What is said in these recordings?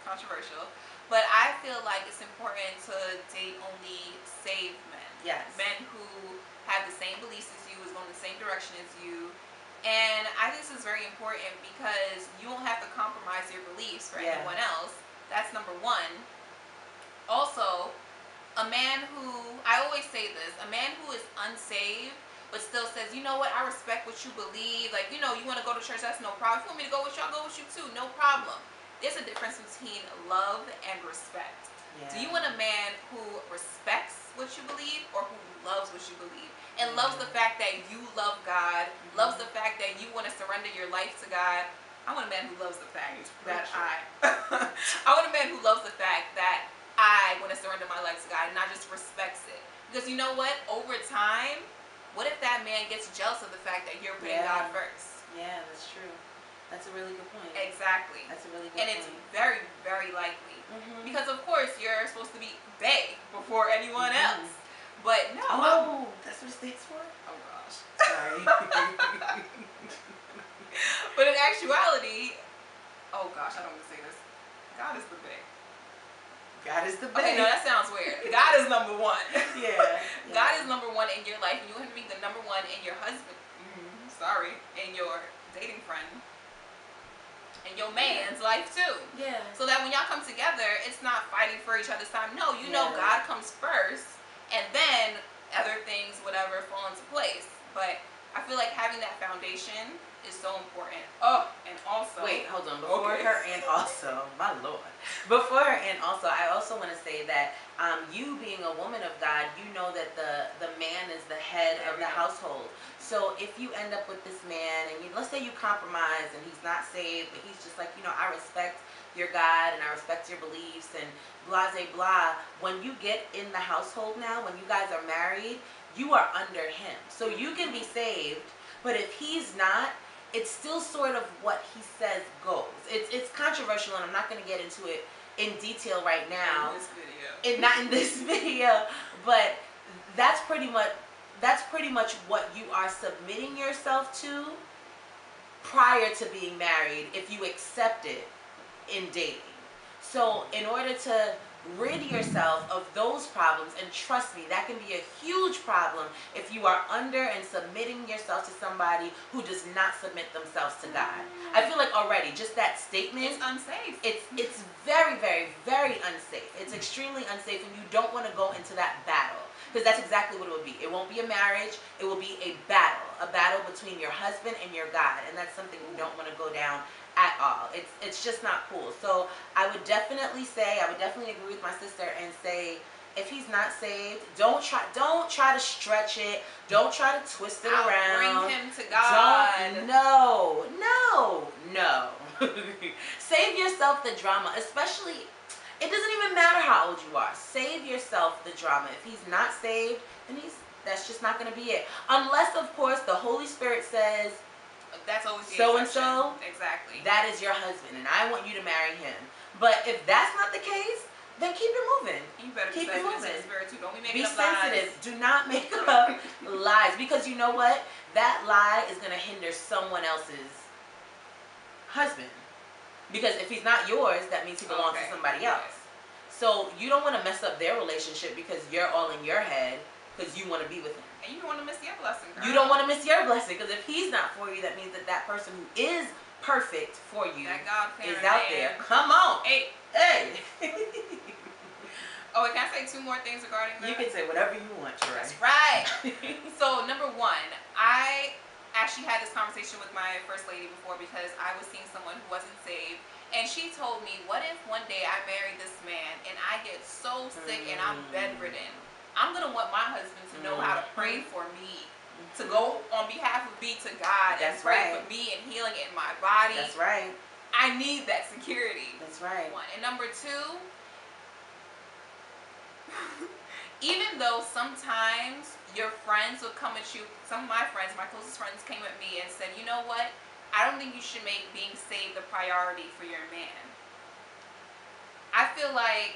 controversial, but I feel like it's important to date only saved men. Yes. Men who have the same beliefs as you, is going the same direction as you. And I think this is very important because you won't have to compromise your beliefs for anyone else. That's number one. Also, a man who, I always say this, a man who is unsaved but still says, you know what, I respect what you believe. Like, you know, you want to go to church, that's no problem. If you want me to go with you, I'll go with you too, no problem. There's a difference between love and respect. Do you want a man who respects what you believe or who loves what you believe? And loves the fact that you love God, loves the fact that you want to surrender your life to God. I want a man who loves the fact that I want a man who loves the fact that I want to surrender my life to God and not just respects it. Because you know what? Over time, what if that man gets jealous of the fact that you're putting God first? Yeah, that's true. That's a really good point. Exactly. That's a really good point. And it's very, very likely. Because of course you're supposed to be bae before anyone else. But no. Oh, that's what it stands for? Oh gosh. Sorry. But in actuality, oh gosh, I don't want to say this. God is the bae. God is the bae. Okay, no, that sounds weird. God is number one. Yeah. God is number one in your life, and you have to be the number one in your husband. In your dating friend. In your man's life too. Yeah. So that when y'all come together, it's not fighting for each other's time. No, you know God comes first, and then other things, whatever, fall into place. But I feel like having that foundation is so important. Oh, and also... Wait, hold on. Before her and also, my Lord. Before her and also, I also want to say that you being a woman of God, you know that the man is the head of the household. So if you end up with this man and let's say you compromise and he's not saved, but he's just like, you know, I respect your God and I respect your beliefs and blah, blah, blah. When you get in the household now, when you guys are married, you are under him. So you can be saved, but if he's not, it's still sort of what he says goes. It's controversial, and I'm not going to get into it in detail right now. In this video. Not in this video, but that's pretty much what you are submitting yourself to prior to being married if you accept it in dating. So in order to rid yourself of those problems, and trust me, that can be a huge problem if you are under and submitting yourself to somebody who does not submit themselves to God. I feel like already just that statement, it's unsafe. It's very, very, very unsafe. It's extremely unsafe, and you don't want to go into that battle, because that's exactly what it would be. It won't be a marriage, it will be a battle between your husband and your God, and that's something you don't want to go down at all. It's just not cool. So I would definitely agree with my sister and say, if he's not saved, don't try to stretch it. Don't try to twist it around. Bring him to God. No. Save yourself the drama, especially, it doesn't even matter how old you are. Save yourself the drama. If he's not saved, then that's just not going to be it. Unless, of course, the Holy Spirit says, that's always the so and so, exactly, that is your husband and I want you to marry him. But if that's not the case, then keep it moving. You better keep it moving. Too. Don't be making up sensitive. Lies. Do not make up lies, because you know what? That lie is going to hinder someone else's husband. Because if he's not yours, that means he belongs to somebody else. So you don't want to mess up their relationship because you're all in your head because you want to be with him. And you don't want to miss your blessing, girl. You don't want to miss your blessing, because if he's not for you, that means that person who is perfect for you is out there. Come on. Hey. Oh, can I say two more things regarding that? You can say whatever you want, Sheree. That's right. So, number one, I actually had this conversation with my first lady before because I was seeing someone who wasn't saved. And she told me, what if one day I marry this man and I get so sick and I'm bedridden? I'm going to want my husband to know how to pray for me, to go on behalf of me to God and pray for me and healing in my body. That's right. I need that security. That's right. One. And number two, even though sometimes your friends will come at you, some of my friends, my closest friends came at me and said, you know what, I don't think you should make being saved a priority for your man. I feel like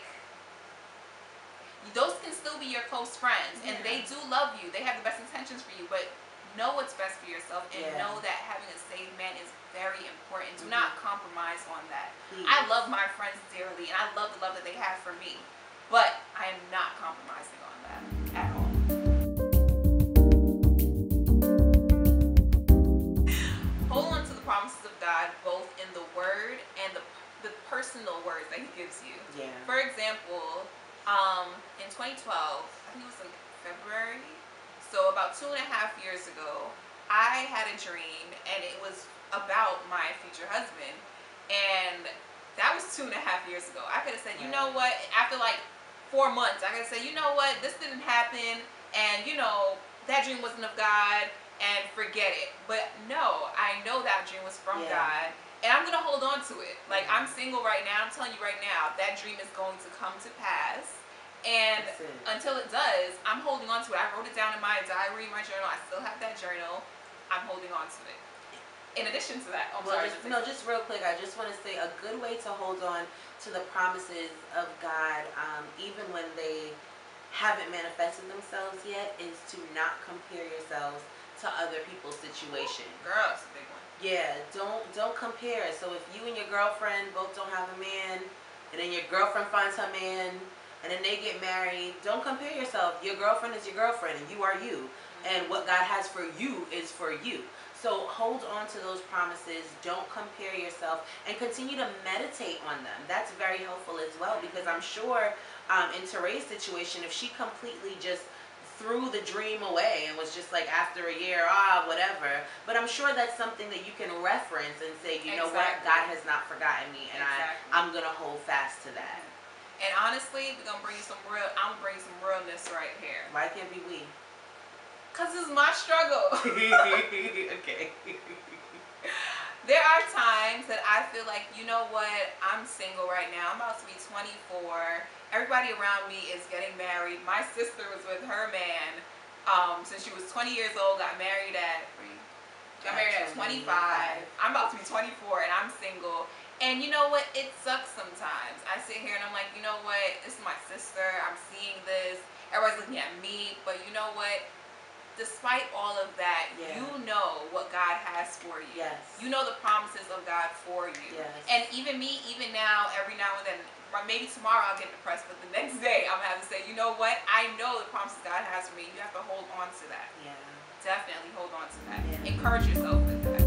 those can still be your close friends, and they do love you. They have the best intentions for you, but know what's best for yourself, and know that having a saved man is very important. Do not compromise on that. Please. I love my friends dearly, and I love the love that they have for me, but I am not compromising on that at all. Hold on to the promises of God, both in the word and the personal words that he gives you. Yeah. For example, in 2012, I think it was like February, so about 2.5 years ago, I had a dream, and it was about my future husband, and that was 2.5 years ago. I could have said, you know what, after like 4 months, I could have said, you know what, this didn't happen, and you know, that dream wasn't of God, and forget it. But no, I know that dream was from God, and I'm going to hold on to it. Like, I'm single right now. I'm telling you right now, that dream is going to come to pass. And until it does, I'm holding on to it. I wrote it down in my diary, my journal. I still have that journal. I'm holding on to it. In addition to that, just real quick, I just want to say a good way to hold on to the promises of God, even when they haven't manifested themselves yet, is to not compare yourselves to other people's situation. Girl, that's a big one. Yeah, don't compare. So if you and your girlfriend both don't have a man, and then your girlfriend finds her man, and then they get married, don't compare yourself. Your girlfriend is your girlfriend, and you are you. And what God has for you is for you. So hold on to those promises. Don't compare yourself, and continue to meditate on them. That's very helpful as well, because I'm sure in Teray's situation, if she completely just threw the dream away and was just like, after a year, whatever. But I'm sure that's something that you can reference and say, you know what, God has not forgotten me, and I'm going to hold fast to that. And honestly, I'm going to bring you some realness right here. Why can't be we? Because this is my struggle. Okay. There are times that I feel like, you know what, I'm single right now. I'm about to be 24. Everybody around me is getting married. My sister was with her man since she was 20 years old, got married at 25. I'm about to be 24 and I'm single. And you know what, it sucks sometimes. I sit here and I'm like, you know what, this is my sister. I'm seeing this. Everybody's looking at me. But you know what? Despite all of that, you know what God has for you. Yes. You know the promises of God for you. Yes. And even me, even now, every now and then, maybe tomorrow I'll get depressed, but the next day I'm going to have to say, you know what? I know the promises God has for me. You have to hold on to that. Yeah. Definitely hold on to that. Yeah. Encourage yourself with that.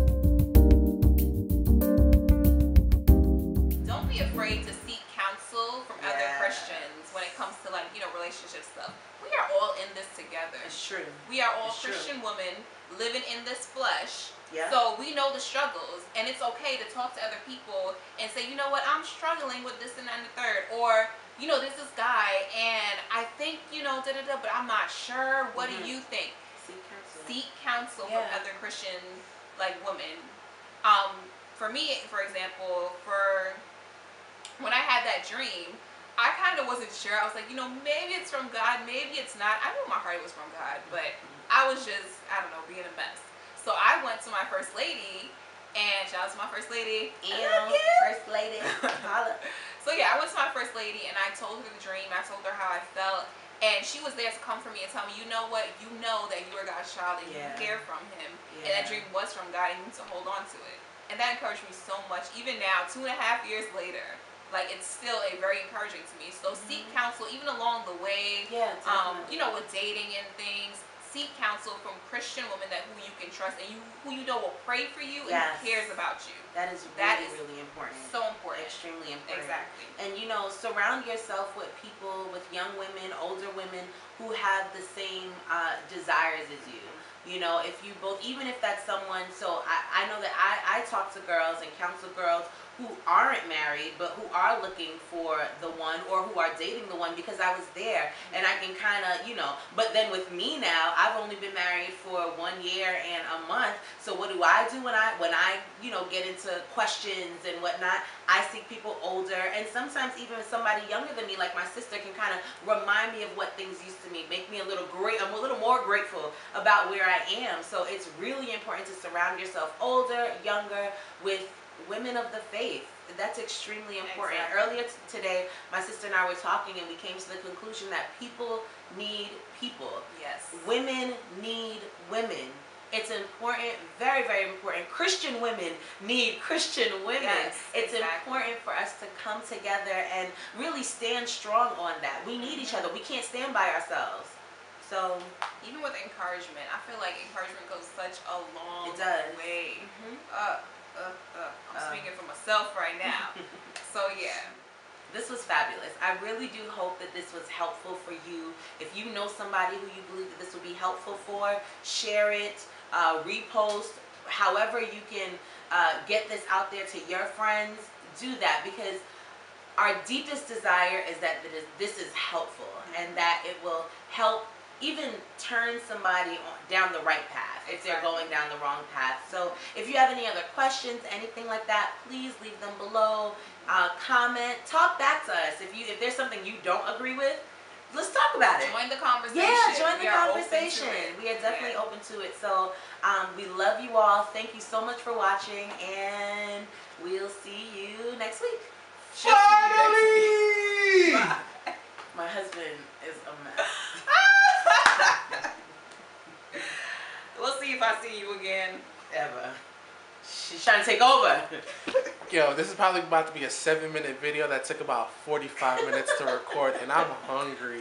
Don't be afraid to seek counsel from other Christians when it comes to, like, you know, relationship stuff. We are all in this together. It's true. We are all Christian women living in this flesh. Yeah. So we know the struggles, and it's okay to talk to other people and say, you know what, I'm struggling with this and that and the third, or you know, this guy, and I think, you know, but I'm not sure. What do you think? Seek counsel. Seek counsel from other Christian, like, women. For me, for example, when I had that dream, I kind of wasn't sure. I was like, you know, maybe it's from God, maybe it's not. I knew in my heart it was from God, but I was just, I don't know, being a mess. So I went to my first lady, and shout out to my first lady. First lady. So yeah, I went to my first lady, and I told her the dream. I told her how I felt, and she was there to comfort me and tell me, you know what, you know that you are God's child, and you hear from Him, and that dream was from God, and you need to hold on to it. And that encouraged me so much. Even now, 2.5 years later, like, it's still very encouraging to me. So seek counsel even along the way. Yeah, you know, with dating and things. Seek counsel from Christian women who you can trust, and who you know will pray for you and who cares about you. That is really important. So important. Extremely important. Exactly. And you know, surround yourself with people, with young women, older women who have the same desires as you. You know, if you both, even if that's someone, so I know that I talk to girls and counsel girls who aren't married, but who are looking for the one, or who are dating the one, because I was there, and I can kind of, you know, but then with me now, I've only been married for 1 year and a month, so what do I do when I, you know, get into questions and whatnot? I seek people older, and sometimes even somebody younger than me, like my sister, can kind of remind me of what things used to be, make me I'm a little more grateful about where I am. So it's really important to surround yourself older, younger, with women of the faith. That's extremely important. Exactly. Earlier today, my sister and I were talking, and we came to the conclusion that people need people. Yes. Women need women. it's important, very, very important. Christian women need Christian women. Yes, it's exactly. important for us to come together and really stand strong on that. We need each other. We can't stand by ourselves. So even with encouragement, I feel like encouragement goes such a long way. I'm speaking for myself right now. So yeah. This was fabulous. I really do hope that this was helpful for you. If you know somebody who you believe that this will be helpful for, share it, repost, however you can get this out there to your friends. Do that, because our deepest desire is that this is helpful, and that it will help even turn somebody down the right path if they're going down the wrong path. So if you have any other questions, anything like that, please leave them below. Comment, talk back to us. If there's something you don't agree with, let's talk about it. Join the conversation. Yeah, join the conversation. We are definitely open to it. So we love you all. Thank you so much for watching, and we'll see you next week. Finally! My husband is a mess. We'll see if I see you again. Ever. She's trying to take over. Yo, this is probably about to be a 7-minute video that took about 45 minutes to record, and I'm hungry.